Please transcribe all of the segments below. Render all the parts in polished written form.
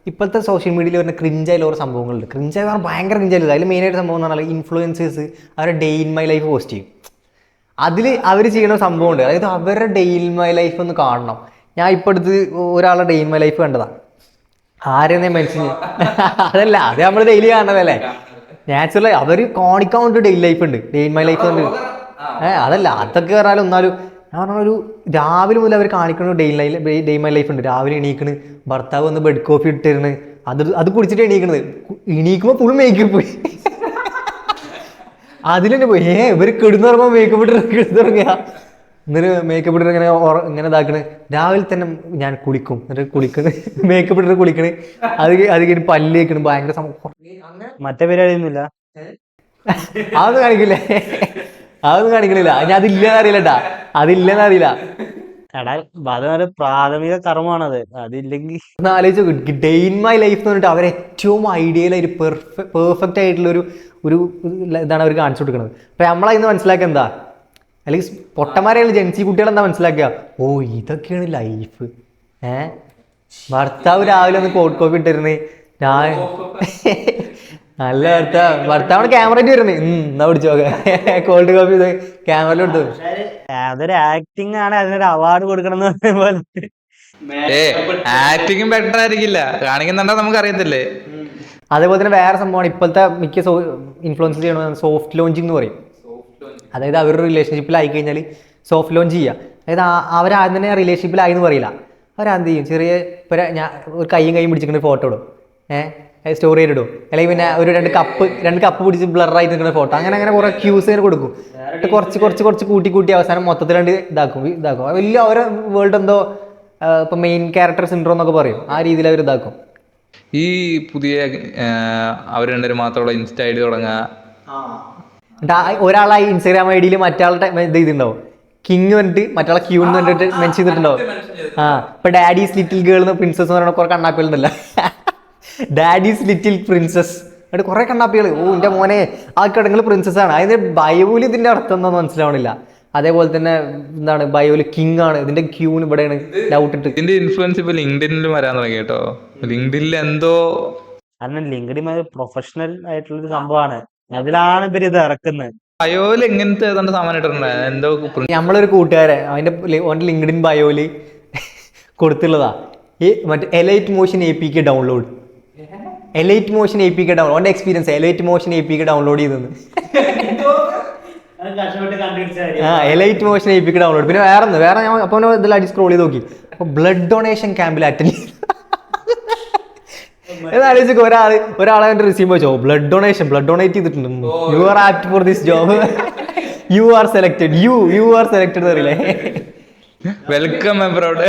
ഇപ്പോഴത്തെ സോഷ്യൽ മീഡിയയിൽ വരുന്ന ക്രിഞ്ചായാലും ഓരോ സംഭവങ്ങളുണ്ട്. ക്രിഞ്ചായി പറഞ്ഞാൽ ഭയങ്കര ക്രിഞ്ചായാലും അതിൽ മെയിനായിട്ട് സംഭവം എന്ന് പറഞ്ഞാൽ ഇൻഫ്ലുവൻസേഴ്സ് അവരുടെ day in my life post ചെയ്യും. അതിൽ അവർ ചെയ്യുന്ന സംഭവമുണ്ട്. അതായത് അവരുടെ ഡേ ഇൻ മൈ ലൈഫ് ഒന്ന് കാണണം. ഞാൻ ഇപ്പോൾ അടുത്ത് ഒരാളുടെ ഡേ ഇൻ മൈ ലൈഫ് കണ്ടതാണ്. ആരെന്നെ മെൻഷൻ അതല്ല, അത് നമ്മൾ ഡെയിലി കാണുന്നതല്ലേ. നാച്ചുറലായി അവർ കാണിക്കാൻ ഡെയിലി ലൈഫ് ഉണ്ട്, ഡേ ഇൻ മൈ ലൈഫ് ഉണ്ട്. അതല്ല, അതൊക്കെ പറഞ്ഞാലും എന്നാലും ഞാൻ പറഞ്ഞ ഒരു രാവിലെ മുതൽ അവർ കാണിക്കണ ഡേ മൈ ലൈഫ് ഉണ്ട്. രാവിലെ എണീക്കണ്, ഭർത്താവ് വന്ന് ബെഡ് കോഫി ഇട്ടിരുന്ന് അത് കുടിച്ചിട്ട് എണീക്കണത്. എണീക്കുമ്പോൾ ഫുൾ മേക്കപ്പ് പോയി. അതിലെന്നെ പോയി ഇവർ കിടന്നുറങ്ങുമ്പോൾ മേക്കപ്പ് ഇട്ട് കിടന്നുറങ്ങുക. എന്നിട്ട് മേക്കപ്പ് ഇട്ടിട്ട് ഇങ്ങനെ ഇതാക്കണ്. രാവിലെ തന്നെ ഞാൻ കുളിക്കും, എന്നിട്ട് കുളിക്കുന്നത് മേക്കപ്പ് ഇട്ടിട്ട് കുളിക്കണ്. അത് കഴിഞ്ഞ് പല്ല് വെക്കണം. ഭയങ്കര മറ്റേ പരിപാടിയൊന്നുമില്ല. അതൊന്നും കാണിക്കില്ലേ? അതൊന്നും കാണിക്കണില്ല. ഞാൻ അതില്ലെന്ന് അറിയില്ലട്ടാ, അതില്ലെന്ന് അറിയില്ല. എടാ അത് പ്രാഥമിക കർമ്മമാണത്. അതില്ലെങ്കിൽ ഒന്ന് ആലോചിച്ച് ഡേ ഇൻ മൈ ലൈഫ് എന്ന് പറഞ്ഞിട്ട് അവർ ഏറ്റവും ഐഡിയലായിട്ട് പെർഫെക്റ്റ് ആയിട്ടുള്ള ഒരു ഇതാണ് അവർ കാണിച്ചു കൊടുക്കുന്നത്. അപ്പം നമ്മളതിന്ന് മനസ്സിലാക്കുക എന്താ, അല്ലെങ്കിൽ പൊട്ടന്മാരെയുള്ള ജെൻസി കുട്ടികളെന്താ മനസ്സിലാക്കുക, ഓ ഇതൊക്കെയാണ് ലൈഫ്. ഭർത്താവ് രാവിലെ ഒന്ന് കോട്ട് കോഫി ഇട്ടിരുന്നേ, ഞാൻ നല്ല ഭർത്താവ് ക്യാമറയിട്ട് വരുന്നേ, എന്നാ പിടിച്ചോ കോൾഡ് കോഫി ക്യാമറയിലെടുത്തു. അതൊരു ആക്ടിങ് ആണ്, അതിനൊരു അവാർഡ് കൊടുക്കണം എന്ന് പറയുമ്പോൾ ആക്ടിങ് ബെറ്റർ ആയിരിക്കില്ല, കാണിക്കുന്നുണ്ടോ നമുക്ക് അറിയത്തില്ലേ. അതേപോലെ തന്നെ വേറെ സംഭവമാണ് ഇപ്പോഴത്തെ മിക്ക ഇൻഫ്ലുവൻസ് ചെയ്യണത് സോഫ്റ്റ് ലോഞ്ചിങ് എന്ന് പറയും. അതായത് അവരുടെ റിലേഷൻഷിപ്പിലായി കഴിഞ്ഞാൽ സോഫ്റ്റ് ലോഞ്ച് ചെയ്യുക. അതായത് അവരാദ്യം തന്നെ റിലേഷൻഷിപ്പിലായി എന്ന് പറയില്ല. അവരെന്ത് ചെയ്യും, ചെറിയ ഇപ്പോൾ ഞാൻ ഒരു കൈയും പിടിച്ചിട്ട് ഫോട്ടോ ഇടും, സ്റ്റോറി ഇടും. അല്ലെങ്കിൽ പിന്നെ ഒരു രണ്ട് കപ്പ് പിടിച്ച് ബ്ലറായിട്ട് നിൽക്കുന്ന ഫോട്ടോ, അങ്ങനെ കുറേ ക്യൂസ് കൊടുക്കും. എന്നിട്ട് കുറച്ച് കൂട്ടി അവസാനം മൊത്തത്തിൽ ഇതാക്കും. വലിയ അവരെ വേൾഡ് എന്തോ ഇപ്പം മെയിൻ ക്യാരക്ടർ സിൻഡ്രോം എന്നൊക്കെ പറയും, ആ രീതിയിൽ അവർ ഇതാക്കും. ഈ പുതിയ അവർ രണ്ടുപേരും മാത്രമുള്ള ഇൻസ്റ്റ ഐ ഡി തുടങ്ങുക. ഒരാളെ ഇൻസ്റ്റാഗ്രാം ഐ ഡിയിൽ മറ്റാളുടെ ഇത് ചെയ്തിട്ടുണ്ടാവും, കിങ് വന്നിട്ട് മറ്റാളെ ക്യൂ എന്ന് പറഞ്ഞിട്ട് മെൻഷൻ ചെയ്തിട്ടുണ്ടാവും. ഇപ്പൊ ഡാഡീസ് ലിറ്റിൽ ഗേൾ എന്ന പ്രിൻസസ് എന്ന് പറയുന്ന കുറെ കണ്ണാപ്പികളുണ്ടല്ലോ, ഡാഡീസ് ലിറ്റിൽ പ്രിൻസസ് എന്നിട്ട് കുറെ കണ്ണാപ്പികൾ. ഓ എൻ്റെ മോനെ ആ കിടങ്ങൾ പ്രിൻസസ് ആണ്. അതിന്റെ ബയോയിൽ ഇതിന്റെ അർത്ഥം എന്താണെന്ന് മനസ്സിലാവണില്ല. അതേപോലെ തന്നെ എന്താണ് ബയോയിൽ കിങ് ആണ്, ഇതിന്റെ ക്യൂന് ഇവിടെയാണ് ഡൗട്ട് ഇട്ട്. ഇതിന്റെ ഇൻഫ്ലുവൻസ് ഇപ്പൊ ലിങ്ക്ഡിനിലും വരാൻ തുടങ്ങി കേട്ടോ. ലിങ്ക്ഡിനിൽ എന്തോ കാരണം ലിങ്ക്ഡിൻ പ്രൊഫഷണൽ ആയിട്ടുള്ളൊരു സംഭവമാണ്, അതിലാണ് ഇവർ ഇത് ഇറക്കുന്നത്. ബയോയിൽ എങ്ങനത്തെ ഏതാണ്ട് സാമാനം ഇട്ടിട്ടുണ്ട് എന്തോ. നമ്മളൊരു കൂട്ടുകാരെ അവന്റെ ലിങ്ക്ഡിൻ ബയോയില് കൊടുത്തുള്ളതാ മറ്റേ elite motion APK download. Elite motion APK download, അവന്റെ experience elite motion APK download ചെയ്തെന്ന്. Elite motion APK download. പിന്നെ വേറെ ഞാൻ അപ്പോൾ ഇതിൽ അടി സ്ക്രോൾ ചെയ്ത് നോക്കി, അപ്പൊ ബ്ലഡ് ഡൊണേഷൻ ക്യാമ്പിൽ അറ്റൻഡ് ചെയ്തു. എന്നാലോചിച്ചോ, ഒരാളെ റിസീവ് വെച്ചോ, ബ്ലഡ് ഡൊണേറ്റ് ചെയ്തിട്ടുണ്ട്, you are apt for this job, you are selected അറിയില്ലേ, വെൽക്കം എബ്രോഡ്.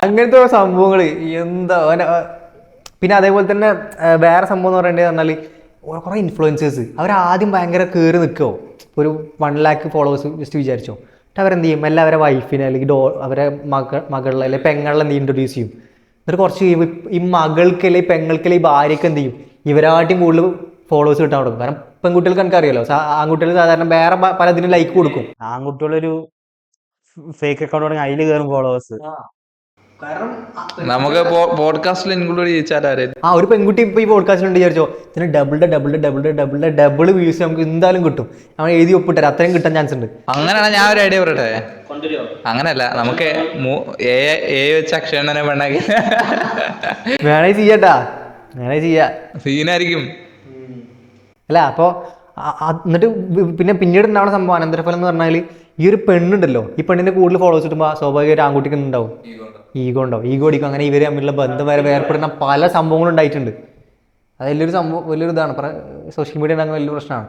അങ്ങനത്തെ സംഭവങ്ങൾ എന്താ. പിന്നെ അതേപോലെ തന്നെ വേറെ സംഭവം എന്ന് പറയേണ്ടത് പറഞ്ഞാൽ കുറേ ഇൻഫ്ലുവൻസേഴ്സ് അവരാദ്യം ഭയങ്കര കയറി നിൽക്കുമോ, ഒരു 1 lakh ഫോളോവേഴ്സ് ജസ്റ്റ് വിചാരിച്ചോ, എന്നിട്ട് അവരെന്ത് ചെയ്യും, എല്ലാം അവരെ വൈഫിനെ അല്ലെങ്കിൽ അവരെ മകളിലെ അല്ലെങ്കിൽ പെങ്ങളിലെ എന്ത് ഇൻട്രൊഡ്യൂസ് ചെയ്യും. എന്നിട്ട് കുറച്ച് കഴിയുമ്പോൾ ഈ മകൾക്ക് അല്ലെങ്കിൽ പെങ്ങൾക്ക് അല്ലെങ്കിൽ ഭാര്യയ്ക്ക് എന്ത് ചെയ്യും, ഇവരായിട്ടും കൂടുതൽ ഫോളോവേഴ്സ് കിട്ടാൻ തുടങ്ങും. കാരണം പെൺകുട്ടികൾക്ക് എനിക്കറിയാലോ, ആൺകുട്ടികൾ സാധാരണ വേറെ പലതിനും ലൈക്ക് കൊടുക്കും. ആൺകുട്ടികളൊരു ഫേക്ക് അക്കൗണ്ട് തുടങ്ങി അതിൽ കയറും ഫോളോവേഴ്സ്. നമുക്ക് പോഡ്കാസ്റ്റിൽ ഇൻക്ലൂഡ് ചെയ്യിച്ചാലും ഒരു പെൺകുട്ടി ഇപ്പൊ ഈ പോഡ്കാസ്റ്റിലുണ്ട് വിചാരിച്ചോ, ഇതിന് ഡബിൾ വ്യൂസ് നമുക്ക് എന്തായാലും കിട്ടും. നമ്മൾ എഴുതി ഒപ്പിട്ടാൽ അത്രയും കിട്ടാൻ ചാൻസ് ഉണ്ട്. അങ്ങനെയാണ്. ഞാൻ ഒരു ഐഡിയ പറയട്ടെ, അങ്ങനല്ല, നമുക്ക് വെച്ച് അക്ഷരനെ വേണമെങ്കിൽ വേണേ ചെയ്യാട്ടാ, സീനായിരിക്കും. അല്ല അപ്പോൾ എന്നിട്ട് പിന്നീട് ഉണ്ടാവുന്ന സംഭവം അനന്തരഫലം എന്ന് പറഞ്ഞാൽ, ഈ ഒരു പെണ്ണുണ്ടല്ലോ, ഈ പെണ്ണിന്റെ കൂടുതൽ ഫോളോവേഴ്സ് കിട്ടുമ്പോൾ സ്വാഭാവികമായിട്ട് ആൺകുട്ടിക്ക് ഉണ്ടാവും ഈഗോ അടിക്കും. അങ്ങനെ ഇവർ തമ്മിലുള്ള ബന്ധം വരെ വേർപ്പെടുന്ന പല സംഭവങ്ങളും ഉണ്ടായിട്ടുണ്ട്. അത് വലിയൊരു സംഭവം, വലിയൊരു ഇതാണ്. സോഷ്യൽ മീഡിയ ഉണ്ടാകുന്ന വലിയൊരു പ്രശ്നമാണ്.